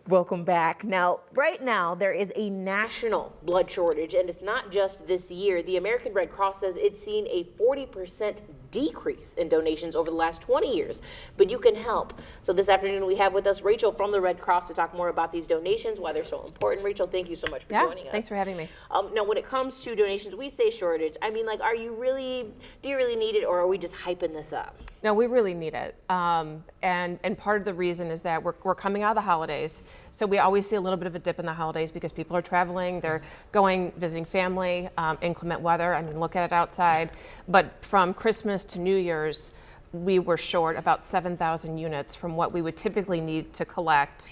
Welcome back. Now, right now, there is a national blood shortage, and it's not just this year. The American Red Cross says it's seen a 40% decrease in donations over the last 20 years, but you can help. So this afternoon, we have with us Rachel from the Red Cross to talk more about these donations, why they're so important. Rachel, thank you so much for joining us. Thanks for having me. Now, when it comes to donations, we say shortage. I mean, like, do you really need it, or are we just hyping this up? No, we really need it. And part of the reason is that we're coming out of the holidays. So we always see a little bit of a dip in the holidays because people are traveling, they're going, visiting family, inclement weather. I mean, look at it outside. But from Christmas to New Year's, we were short about 7,000 units from what we would typically need to collect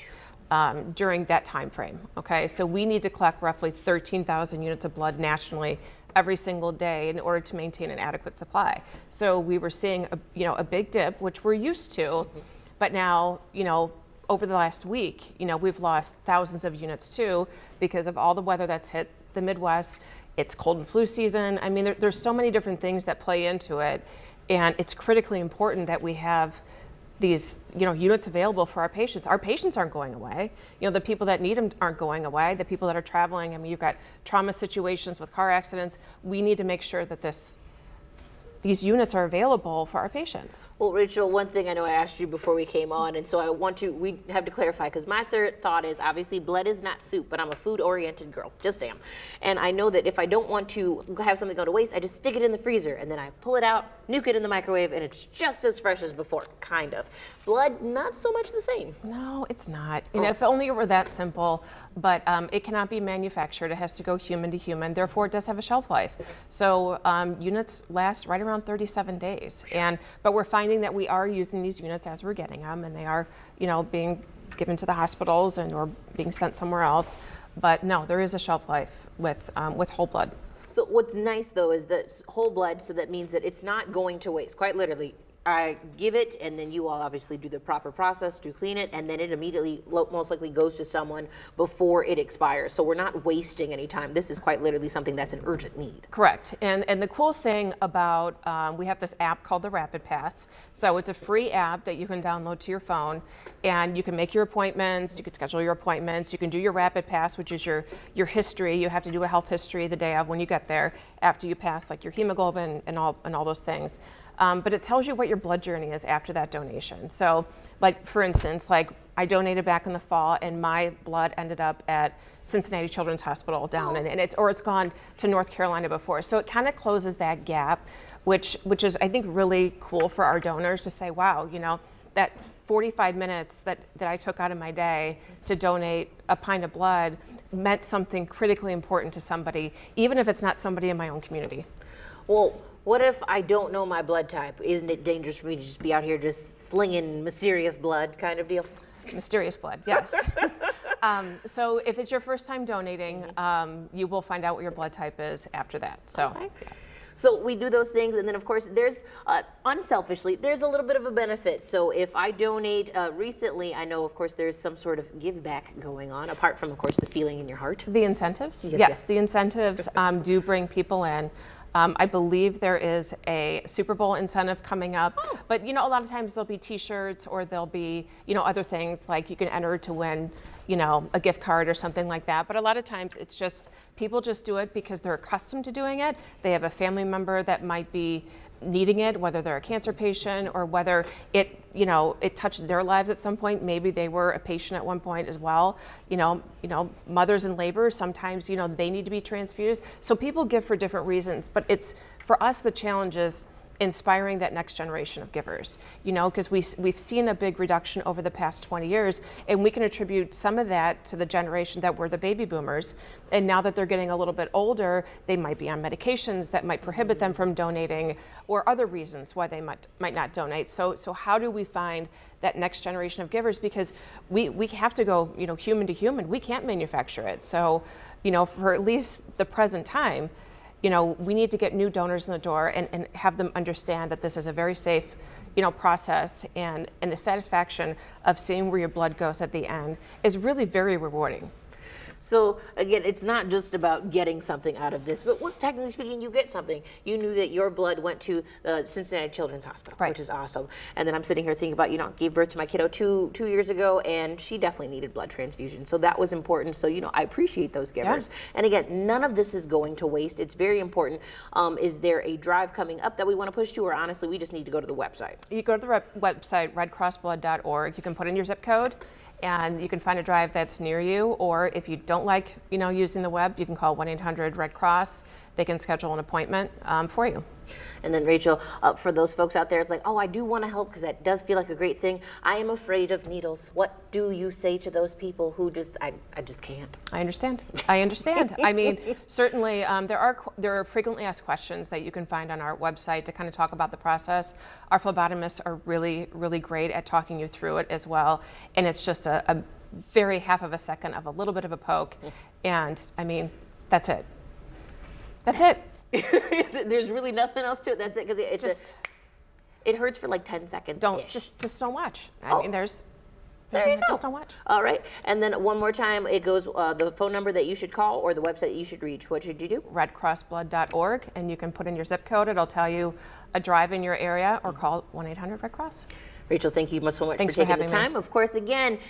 during that time frame. Okay, so we need to collect roughly 13,000 units of blood nationally every single day in order to maintain an adequate supply. So we were seeing a big dip, which we're used to, but now, over the last week, we've lost thousands of units too because of all the weather that's hit the Midwest. It's cold and flu season. I mean, there's so many different things that play into it, and it's critically important that we have these units available for our patients. Our patients aren't going away. The people that need them aren't going away. The people that are traveling, I mean, you've got trauma situations with car accidents. We need to make sure that these units are available for our patients. Well, Rachel, one thing I know I asked you before we came on, and so we have to clarify, because my third thought is, obviously, blood is not soup, but I'm a food-oriented girl, just am. And I know that if I don't want to have something go to waste, I just stick it in the freezer, and then I pull it out, nuke it in the microwave, and it's just as fresh as before, kind of. Blood, not so much the same. No, it's not. If only it were that simple, but it cannot be manufactured. It has to go human to human. Therefore, it does have a shelf life. So units last right around 37 days. But we're finding that we are using these units as we're getting them, and they are, being given to the hospitals or being sent somewhere else. But no, there is a shelf life with whole blood. So what's nice, though, is that whole blood, so that means that it's not going to waste, quite literally. I give it, and then you all obviously do the proper process to clean it, and then it immediately most likely goes to someone before it expires. So we're not wasting any time. This is quite literally something that's an urgent need. Correct. And the cool thing about, we have this app called the Rapid Pass. So it's a free app that you can download to your phone, and you can make your appointments, you can schedule your appointments, you can do your Rapid Pass, which is your history. You have to do a health history the day of when you get there, after you pass like your hemoglobin and all those things. But it tells you what your blood journey is after that donation. So, like, for instance, like I donated back in the fall, and my blood ended up at Cincinnati Children's Hospital down, and it's gone to North Carolina before. So it kind of closes that gap, which is, I think, really cool for our donors to say, wow, that 45 minutes that I took out of my day to donate a pint of blood meant something critically important to somebody, even if it's not somebody in my own community. Well, what if I don't know my blood type? Isn't it dangerous for me to just be out here just slinging mysterious blood kind of deal? Mysterious blood, yes. So if it's your first time donating, you will find out what your blood type is after that. So. Okay. So we do those things, and then of course there's, unselfishly, there's a little bit of a benefit. So if I donate recently, I know of course there's some sort of give back going on, apart from of course the feeling in your heart. The incentives? Yes. The incentives do bring people in. I believe there is a Super Bowl incentive coming up, but a lot of times there'll be T-shirts, or there'll be other things like you can enter to win a gift card or something like that. But a lot of times it's just people just do it because they're accustomed to doing it. They have a family member that might be needing it, whether they're a cancer patient or whether it touched their lives at some point. Maybe they were a patient at one point as well. Mothers in labor, sometimes, they need to be transfused. So people give for different reasons, but for us, the challenge is inspiring that next generation of givers, because we've seen a big reduction over the past 20 years, and we can attribute some of that to the generation that were the baby boomers. And now that they're getting a little bit older, they might be on medications that might prohibit them from donating, or other reasons why they might not donate. So how do we find that next generation of givers? Because we have to go, human to human. We can't manufacture it. So, for at least the present time, we need to get new donors in the door and have them understand that this is a very safe, process, and the satisfaction of seeing where your blood goes at the end is really very rewarding. So again, it's not just about getting something out of this, but technically speaking, you get something. You knew that your blood went to the Cincinnati Children's Hospital, Right. which is awesome. And then I'm sitting here thinking about, gave birth to my kiddo two years ago, and she definitely needed blood transfusion. So that was important. So, I appreciate those givers. And again, none of this is going to waste. It's very important. Is there a drive coming up that we want to push to, or honestly, we just need to go to the website? You go to the website, redcrossblood.org. You can put in your zip code, and you can find a drive that's near you. Or if you don't like, using the web, you can call 1-800-RED-CROSS. They can schedule an appointment for you. And then Rachel, for those folks out there, it's like, oh, I do want to help because that does feel like a great thing. I am afraid of needles. What do you say to those people who I just can't? I understand. I mean, certainly there are frequently asked questions that you can find on our website to kind of talk about the process. Our phlebotomists are really, really great at talking you through it as well. And it's just a very half of a second of a little bit of a poke. And I mean, that's it. That's it. There's really nothing else to it. That's it, because it hurts for like 10 seconds. Just don't watch. I mean, there you go. just don't watch. All right, and then one more time, it goes the phone number that you should call or the website that you should reach. What should you do? redcrossblood.org, and you can put in your zip code. It'll tell you a drive in your area, or call 1-800-RED-CROSS. Rachel, thank you so much Thanks for taking for the having me. time. Of course, again,